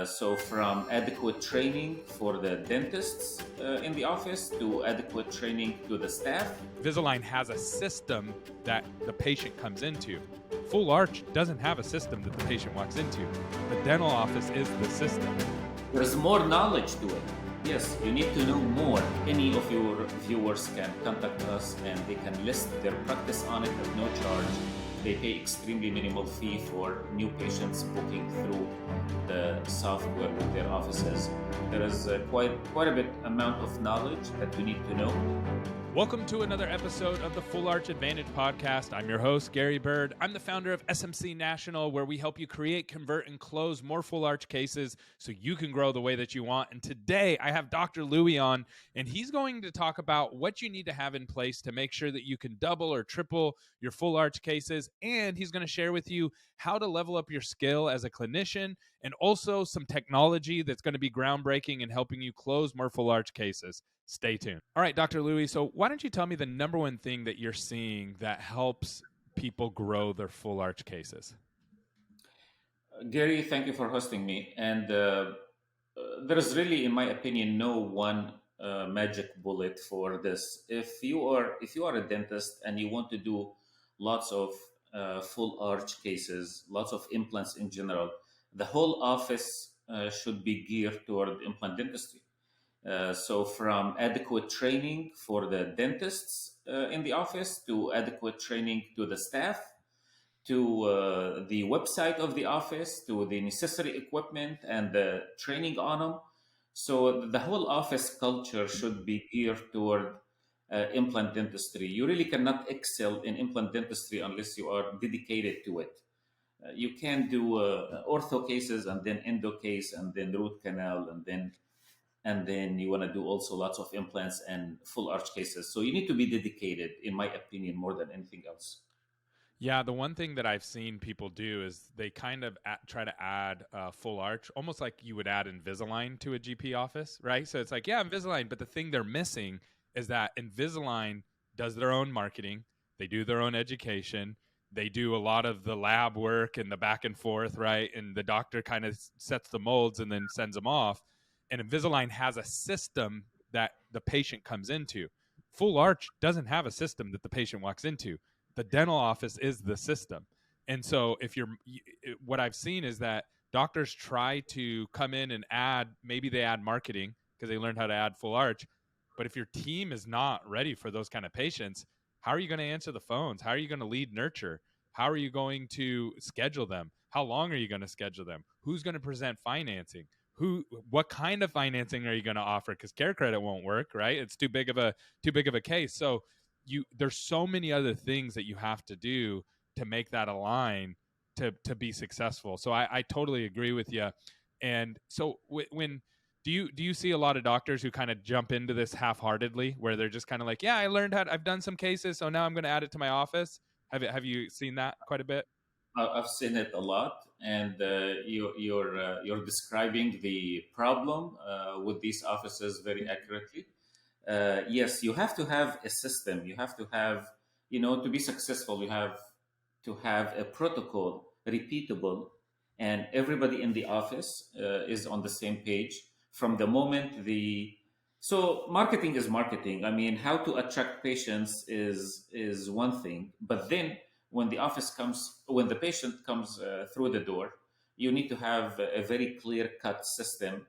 So from adequate training for the dentists in the office to adequate training to the staff. Invisalign has a system that the patient comes into. Full Arch doesn't have a system that the patient walks into. The dental office is the system. There's more knowledge to it. Yes, you need to know more. Any of your viewers can contact us and they can list their practice on it at no charge. They pay extremely minimal fee for new patients booking through the software with their offices. There is quite a bit amount of knowledge that we need to know. Welcome to another episode of the Full Arch Advantage podcast. I'm your host, Gary Bird. I'm the founder of SMC National, where we help you create, convert, and close more full arch cases so you can grow the way that you want. And today I have Dr. Louie on, and he's going to talk about what you need to have in place to make sure that you can double or triple your full arch cases. And he's going to share with you how to level up your skill as a clinician and also some technology that's going to be groundbreaking in helping you close more full arch cases. Stay tuned. All right, Dr. Louie, so why don't you tell me the number one thing that you're seeing that helps people grow their full arch cases? Gary, thank you for hosting me. And there is really, in my opinion, no one magic bullet for this. If you are a dentist and you want to do lots of full arch cases, lots of implants in general, the whole office should be geared toward implant dentistry. So from adequate training for the dentists in the office to adequate training to the staff, to the website of the office, to the necessary equipment and the training on them. So the whole office culture should be geared toward implant dentistry. You really cannot excel in implant dentistry unless you are dedicated to it. You can't do ortho cases and then endo case and then root canal and then you want to do also lots of implants and full arch cases. So you need to be dedicated, in my opinion, more than anything else. Yeah, the one thing that I've seen people do is they kind of try to add full arch, almost like you would add Invisalign to a GP office, right? So it's like, yeah, Invisalign, but the thing they're missing is that Invisalign does their own marketing, they do their own education, they do a lot of the lab work and the back and forth, right? And the doctor kind of sets the molds and then sends them off. And Invisalign has a system that the patient comes into. Full Arch doesn't have a system that the patient walks into. The dental office is the system. And so what I've seen is that doctors try to come in and maybe they add marketing because they learned how to add full arch. But if your team is not ready for those kind of patients, how are you going to answer the phones? How are you going to lead nurture? How are you going to schedule them? How long are you going to schedule them? Who's going to present financing? What kind of financing are you going to offer? Because care credit won't work, right? It's too big of a case. So there's so many other things that you have to do to make that align to be successful. So I totally agree with you. And so when do you see a lot of doctors who kind of jump into this half-heartedly, where they're just kind of like, yeah, I've done some cases, so now I'm going to add it to my office? Have you seen that quite a bit? I've seen it a lot, and you're describing the problem with these offices very accurately. Yes, you have to have a system. You have to have, to be successful, you have to have a protocol, repeatable, and everybody in the office is on the same page from the moment So marketing is marketing. I mean, how to attract patients is one thing, but then when the patient comes through the door, you need to have a very clear cut system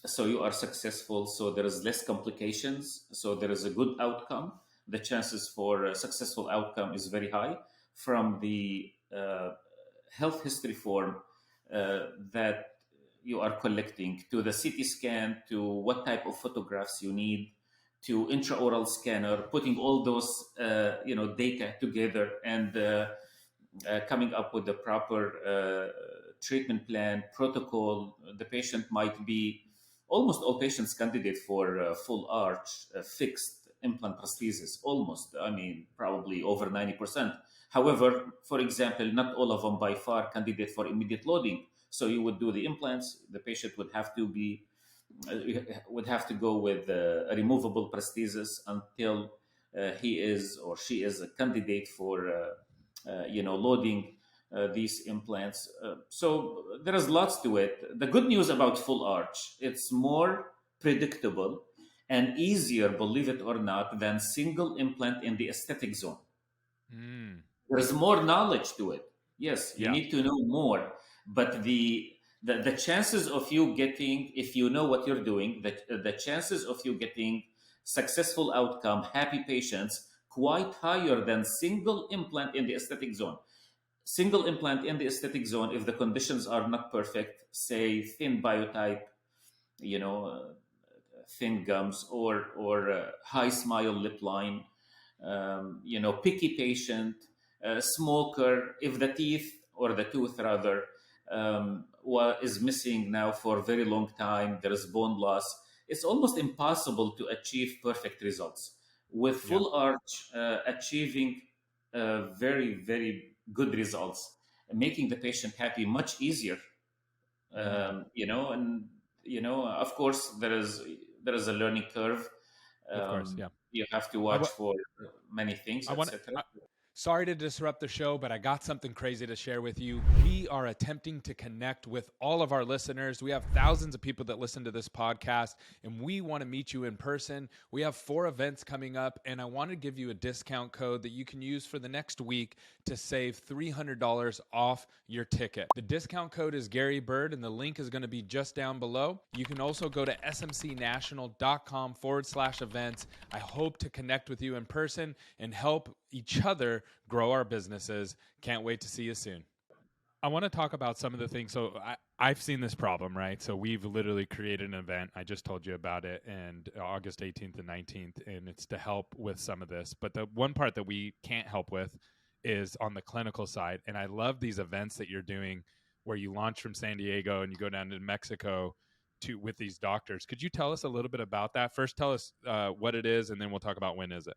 so you are successful, so there is less complications, so there is a good outcome. The chances for a successful outcome is very high from the health history form that you are collecting, to the CT scan, to what type of photographs you need, to intraoral scanner, putting all those data together and coming up with the proper treatment plan, protocol. The patient might be almost all patients candidate for full arch fixed implant prosthesis. Almost, I mean, probably over 90%. However, for example, not all of them by far candidate for immediate loading. So you would do the implants. The patient would have to go with a removable prosthesis until he is or she is a candidate for loading. these implants. So there is lots to it. The good news about full arch, it's more predictable and easier, believe it or not, than single implant in the aesthetic zone. Mm. There's more knowledge to it. Yes, you Yeah. need to know more, but the chances of you getting, if you know what you're doing, the chances of you getting successful outcome, happy patients, quite higher than single implant in the aesthetic zone. Single implant in the aesthetic zone, if the conditions are not perfect, say thin biotype, you know, thin gums, or high smile lip line, picky patient, smoker, if the teeth or the tooth rather is missing now for a very long time, there is bone loss. It's almost impossible to achieve perfect results. With Yeah. full arch, achieving very, very good results, making the patient happy much easier. Mm. And of course, there is a learning curve. Of course. um, Yeah. you have to I, watch wa- for many things, I want etc. to. Sorry to disrupt the show, but I got something crazy to share with you. We are attempting to connect with all of our listeners. We have thousands of people that listen to this podcast, and we want to meet you in person. We have 4 events coming up, and I want to give you a discount code that you can use for the next week to save $300 off your ticket. The discount code is Gary Bird, and the link is going to be just down below. You can also go to smcnational.com/events. I hope to connect with you in person and help each other grow our businesses. Can't wait to see you soon. I want to talk about some of the things. So I've seen this problem, right? So we've literally created an event. I just told you about it, and August 18th and 19th, and it's to help with some of this. But the one part that we can't help with is on the clinical side. And I love these events that you're doing where you launch from San Diego and you go down to Mexico to with these doctors. Could you tell us a little bit about that? First, tell us what it is, and then we'll talk about when is it.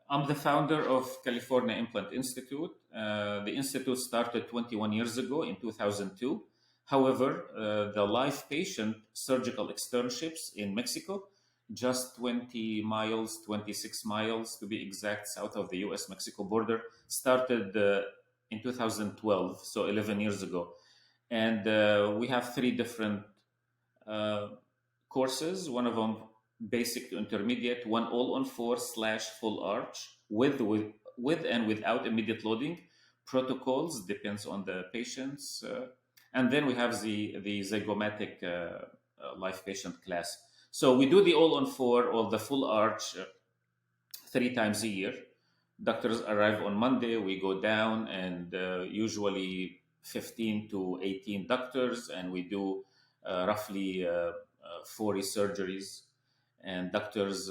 I'm the founder of California Implant Institute. The institute started 21 years ago in 2002. However, the live patient surgical externships in Mexico, just 20 miles, 26 miles to be exact, south of the US Mexico border, started in 2012, so 11 years ago. And we have 3 different uh, courses. One of them basic to intermediate, one all on four slash full arch with and without immediate loading. Protocols depends on the patients, and then we have the zygomatic life patient class. So we do the all on four or the full arch 3 times a year. Doctors arrive on Monday. We go down, and usually 15 to 18 doctors, and we do roughly 40 surgeries. And doctors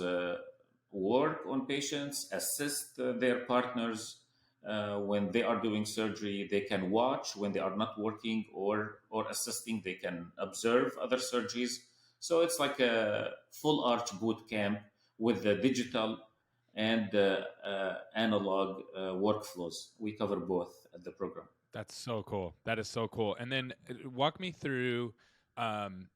work on patients, assist their partners when they are doing surgery. They can watch when they are not working or assisting. They can observe other surgeries. So it's like a full arch boot camp with the digital and analog workflows. We cover both at the program. That's so cool. That is so cool. And then walk me through um,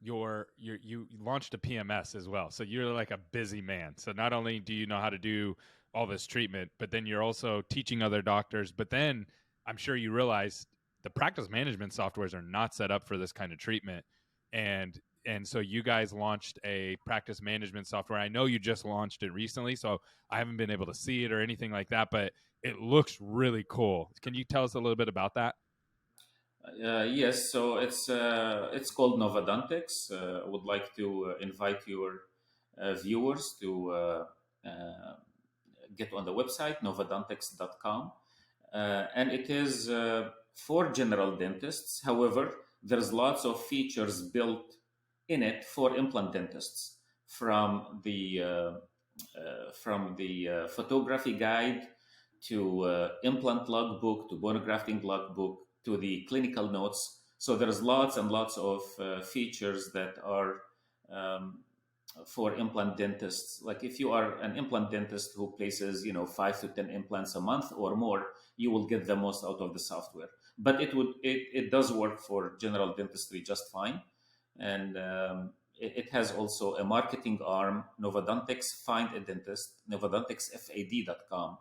you launched a PMS as well. So you're like a busy man. So not only do you know how to do all this treatment, but then you're also teaching other doctors. But then I'm sure you realize the practice management softwares are not set up for this kind of treatment. And so you guys launched a practice management software. I know you just launched it recently, so I haven't been able to see it or anything like that, but it looks really cool. Can you tell us a little bit about that? Yes, so it's called Novadontics. I would like to invite your viewers to get on the website novadontics.com, and it is for general dentists. However, there's lots of features built in it for implant dentists, from the photography guide to implant logbook to bone grafting logbook to the clinical notes. So there's lots and lots of features that are um, for implant dentists. Like if you are an implant dentist who places, 5 to 10 implants a month or more, you will get the most out of the software. But it does work for general dentistry just fine, and it has also a marketing arm, Novadontics Find a Dentist, novadonticsfad.com,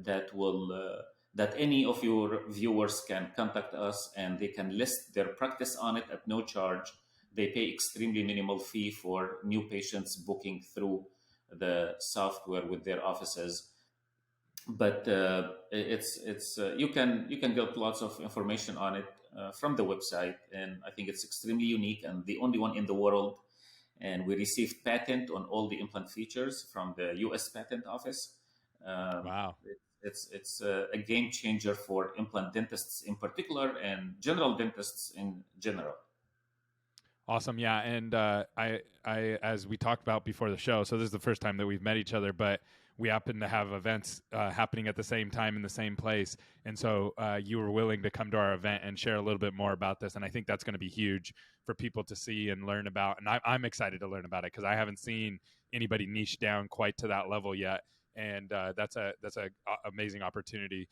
that will that any of your viewers can contact us and they can list their practice on it at no charge. They pay extremely minimal fee for new patients booking through the software with their offices. But it's you can get lots of information on it from the website, and I think it's extremely unique and the only one in the world. And we received patent on all the implant features from the U.S. Patent Office. Um, Wow. it's a game changer for implant dentists in particular and general dentists in general. Awesome. Yeah. And as we talked about before the show, so this is the first time that we've met each other, but we happen to have events happening at the same time in the same place. And so you were willing to come to our event and share a little bit more about this. And I think that's going to be huge for people to see and learn about. And I'm excited to learn about it because I haven't seen anybody niche down quite to that level yet. And that's a amazing opportunity.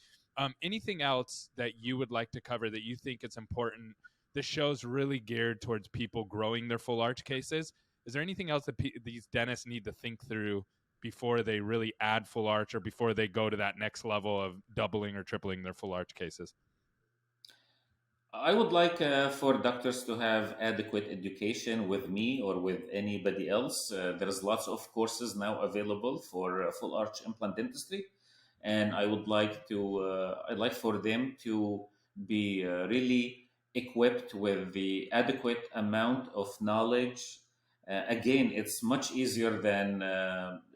Anything else that you would like to cover that you think it's important? This show's really geared towards people growing their full arch cases. Is there anything else that these dentists need to think through before they really add full arch or before they go to that next level of doubling or tripling their full arch cases? I would like for doctors to have adequate education with me or with anybody else. There's lots of courses now available for full arch implant dentistry, and I'd like for them to be really equipped with the adequate amount of knowledge. Again, it's much easier than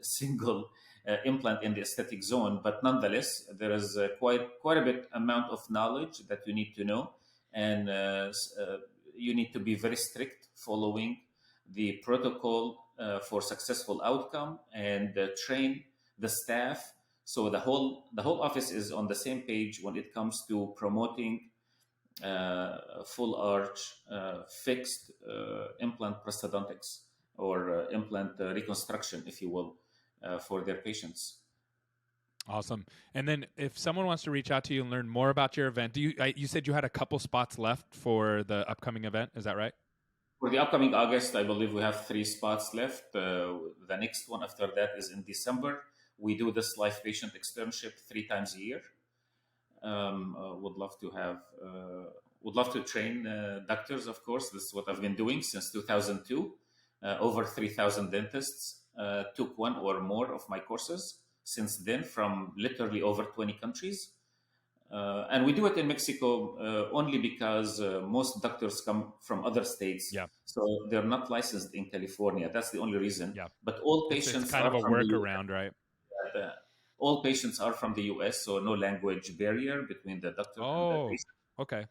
single implant in the aesthetic zone, but nonetheless, there is quite a bit amount of knowledge that you need to know, and you need to be very strict following the protocol for successful outcome, and train the staff so the whole office is on the same page when it comes to promoting full arch fixed implant prosthodontics or implant reconstruction, if you will, for their patients. Awesome. And then if someone wants to reach out to you and learn more about your event, you said you had a couple spots left for the upcoming event. Is that right? For the upcoming August, I believe we have 3 spots left. The next one after that is in December. We do this live patient externship 3 times a year. Would love to train doctors, of course. This is what I've been doing since 2002. Over 3,000 dentists took one or more of my courses since then from literally over 20 countries. And we do it in Mexico only because most doctors come from other states. Yeah. So they're not licensed in California. That's the only reason. Yeah. But all It's patients kind of are a from the US. workaround, right? All patients are from the US, so no language barrier between the doctor and the Oh, patient. okay.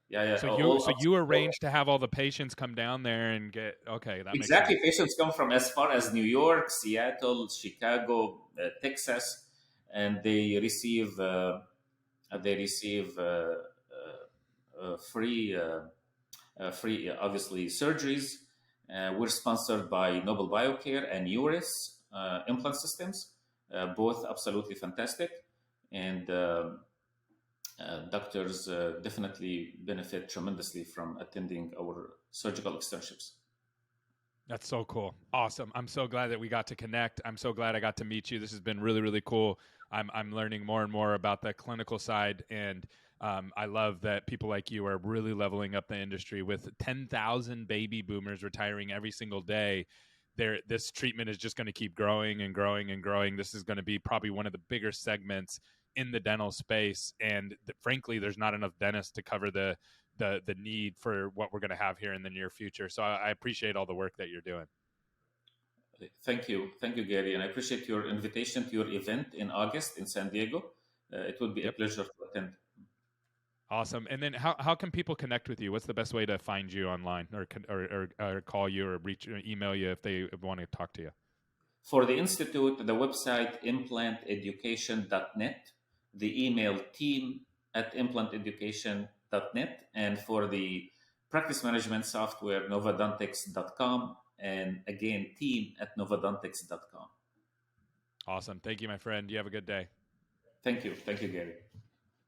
Yeah. So you arranged to have all the patients come down there and get, okay, that makes Exactly. sense. Patients come from as far as New York, Seattle, Chicago, Texas, and they receive free, obviously, surgeries. We're sponsored by Noble Biocare and URIS implant systems, both absolutely fantastic, and doctors definitely benefit tremendously from attending our surgical externships. That's so cool. Awesome. I'm so glad that we got to connect. I'm so glad I got to meet you. This has been really, really cool. I'm learning more and more about the clinical side, and I love that people like you are really leveling up the industry with 10,000 baby boomers retiring every single day. This treatment is just going to keep growing and growing and growing. This is going to be probably one of the bigger segments in the dental space, and frankly, there's not enough dentists to cover the need for what we're going to have here in the near future. So I appreciate all the work that you're doing. Thank you, Gary, and I appreciate your invitation to your event in August in San Diego. It would be a pleasure to attend. Awesome. And then how can people connect with you? What's the best way to find you online, or call you, or email you if they want to talk to you? For the Institute, the website implanteducation.net, the email team@implanteducation.net, and for the practice management software, novadontics.com, and again, team@novadontics.com. Awesome. Thank you, my friend. You have a good day. Thank you, Gary.